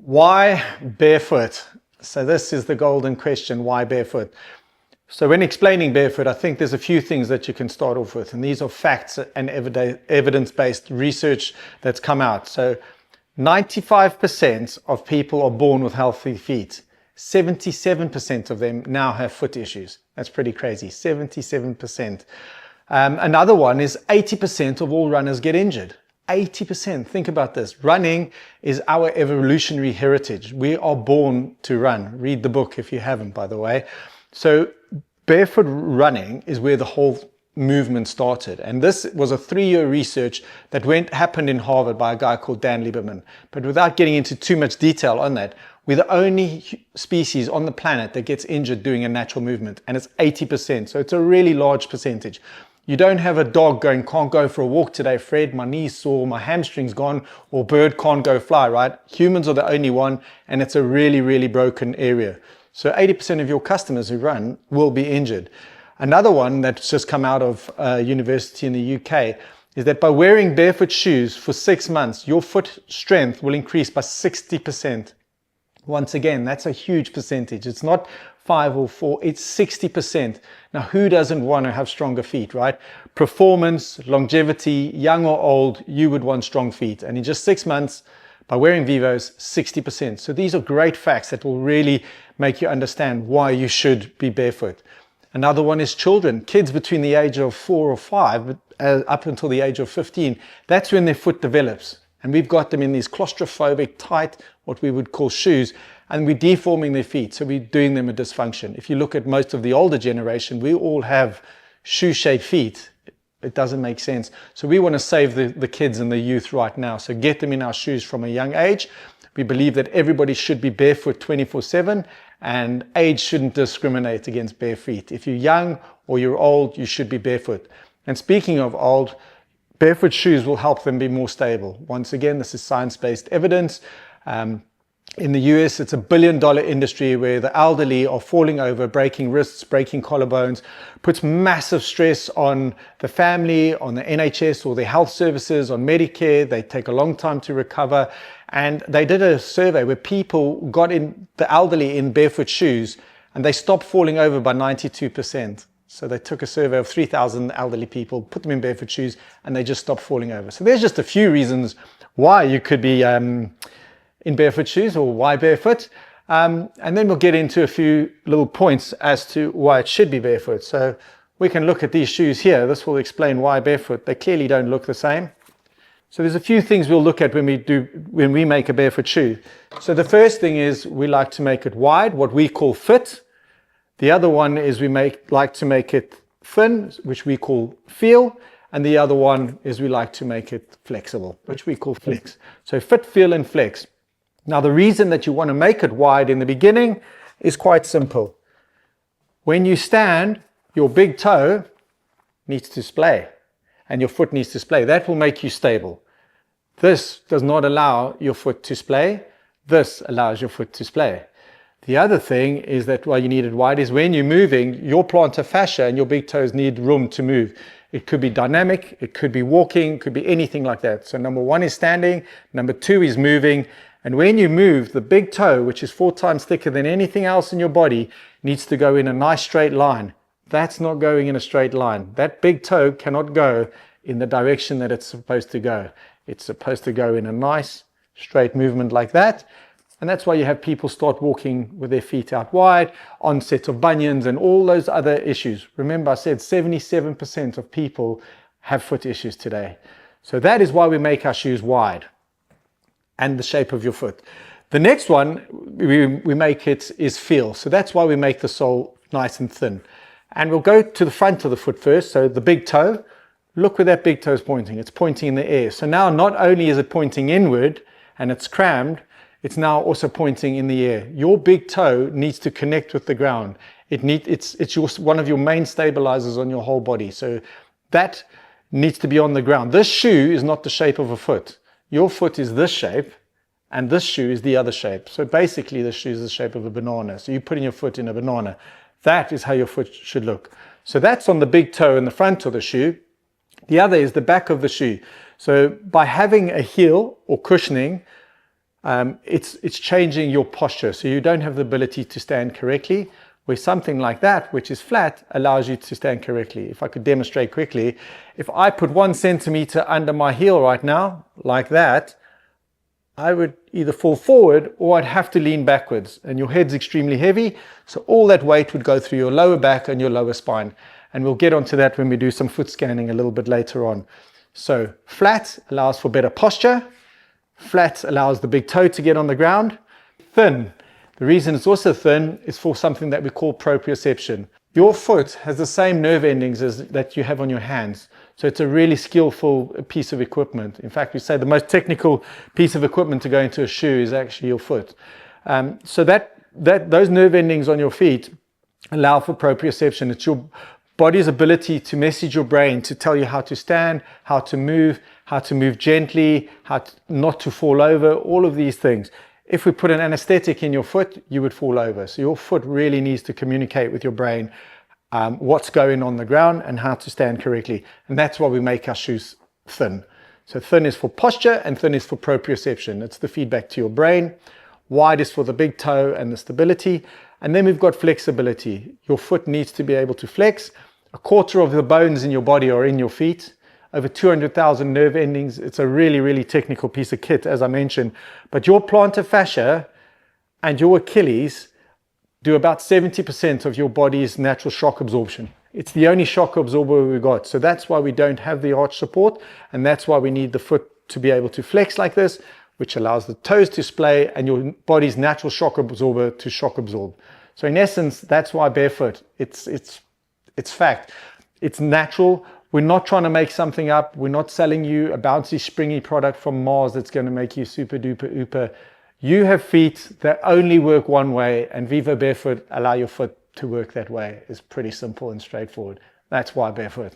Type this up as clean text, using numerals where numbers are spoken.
Why barefoot? So this is the golden question, why barefoot? So when explaining barefoot, I think there's a few things that you can start off with, and these are facts and evidence-based research that's come out. So 95% of people are born with healthy feet. 77% of them now have foot issues. That's pretty crazy, 77%. Another one is 80% of all runners get injured. 80%. Think about this. Running is our evolutionary heritage. We are born to run. Read the book if you haven't, by the way. So barefoot running is where the whole movement started. And this was a 3-year research that happened in Harvard by a guy called Dan Lieberman. But without getting into too much detail on that, we're the only species on the planet that gets injured doing a natural movement, and it's 80%. So it's a really large percentage. You don't have a dog going, can't go for a walk today, Fred, my knee's sore, my hamstring's gone, or bird can't go fly, right? Humans are the only one, and it's a really, really broken area. So 80% of your customers who run will be injured. Another one that's just come out of a university in the UK is that by wearing barefoot shoes for 6 months, your foot strength will increase by 60%. Once again, that's a huge percentage. It's not 5 or 4, it's 60%. Now, who doesn't want to have stronger feet, right? Performance, longevity, young or old, you would want strong feet. And in just 6 months, by wearing Vivos, 60%. So these are great facts that will really make you understand why you should be barefoot. Another one is children, kids between the age of 4 or 5, up until the age of 15. That's when their foot develops. And we've got them in these claustrophobic, tight, what we would call shoes, and we're deforming their feet. So we're doing them a dysfunction. If you look at most of the older generation, we all have shoe-shaped feet. It doesn't make sense. So we want to save the kids and the youth right now. So get them in our shoes from a young age. We believe that everybody should be barefoot 24/7, and age shouldn't discriminate against bare feet. If you're young or you're old, you should be barefoot. And speaking of old, barefoot shoes will help them be more stable. Once again, this is science-based evidence. In the US, it's $1 billion industry where the elderly are falling over, breaking wrists, breaking collarbones, puts massive stress on the family, on the NHS or their health services, on Medicare. They take a long time to recover. And they did a survey where people got in the elderly in barefoot shoes and they stopped falling over by 92%. So they took a survey of 3,000 elderly people, put them in barefoot shoes, and they just stopped falling over. So there's just a few reasons why you could be in barefoot shoes, or why barefoot. And then we'll get into a few little points as to why it should be barefoot. So we can look at these shoes here. This will explain why barefoot. They clearly don't look the same. So there's a few things we'll look at when we make a barefoot shoe. So the first thing is we like to make it wide, what we call fit. The other one is we like to make it thin, which we call feel. And the other one is we like to make it flexible, which we call flex. So fit, feel, and flex. Now, the reason that you want to make it wide in the beginning is quite simple. When you stand, your big toe needs to splay and your foot needs to splay. That will make you stable. This does not allow your foot to splay. This allows your foot to splay. The other thing is that why you need it wide is when you're moving, your plantar fascia and your big toes need room to move. It could be dynamic, it could be walking, it could be anything like that. So number 1 is standing, number 2 is moving. And when you move, the big toe, which is 4 times thicker than anything else in your body, needs to go in a nice straight line. That's not going in a straight line. That big toe cannot go in the direction that it's supposed to go. It's supposed to go in a nice straight movement like that. And that's why you have people start walking with their feet out wide, onset of bunions and all those other issues. Remember, I said 77% of people have foot issues today. So that is why we make our shoes wide and the shape of your foot. The next one we make it is feel. So that's why we make the sole nice and thin. And we'll go to the front of the foot first. So the big toe, look where that big toe is pointing. It's pointing in the air. So now not only is it pointing inward and it's crammed, it's now also pointing in the air. Your big toe needs to connect with the ground. It's one of your main stabilizers on your whole body. So that needs to be on the ground. This shoe is not the shape of a foot. Your foot is this shape, and this shoe is the other shape. So basically, this shoe is the shape of a banana. So you're putting your foot in a banana. That is how your foot should look. So that's on the big toe in the front of the shoe. The other is the back of the shoe. So by having a heel or cushioning, It's changing your posture. So you don't have the ability to stand correctly, where something like that, which is flat, allows you to stand correctly. If I could demonstrate quickly, if I put 1 centimeter under my heel right now, like that, I would either fall forward or I'd have to lean backwards, and your head's extremely heavy. So all that weight would go through your lower back and your lower spine. And we'll get onto that when we do some foot scanning a little bit later on. So flat allows for better posture. Flat allows the big toe to get on the ground. Thin. The reason it's also thin is for something that we call proprioception. Your foot has the same nerve endings as that you have on your hands. So it's a really skillful piece of equipment. In fact, we say the most technical piece of equipment to go into a shoe is actually your foot. So those nerve endings on your feet allow for proprioception. It's your body's ability to message your brain to tell you how to stand, how to move gently, not to fall over, all of these things. If we put an anesthetic in your foot, you would fall over. So your foot really needs to communicate with your brain what's going on the ground and how to stand correctly. And that's why we make our shoes thin. So thin is for posture and thin is for proprioception. It's the feedback to your brain. Wide is for the big toe and the stability. And then we've got flexibility. Your foot needs to be able to flex. 1/4 of the bones in your body are in your feet. Over 200,000 nerve endings. It's a really, really technical piece of kit, as I mentioned. But your plantar fascia and your Achilles do about 70% of your body's natural shock absorption. It's the only shock absorber we've got. So that's why we don't have the arch support. And that's why we need the foot to be able to flex like this, which allows the toes to splay and your body's natural shock absorber to shock absorb. So in essence, that's why barefoot. It's fact. It's natural. We're not trying to make something up. We're not selling you a bouncy, springy product from Mars that's going to make you super duper ooper. You have feet that only work one way, and Viva Barefoot allow your foot to work that way. It's pretty simple and straightforward. That's why barefoot.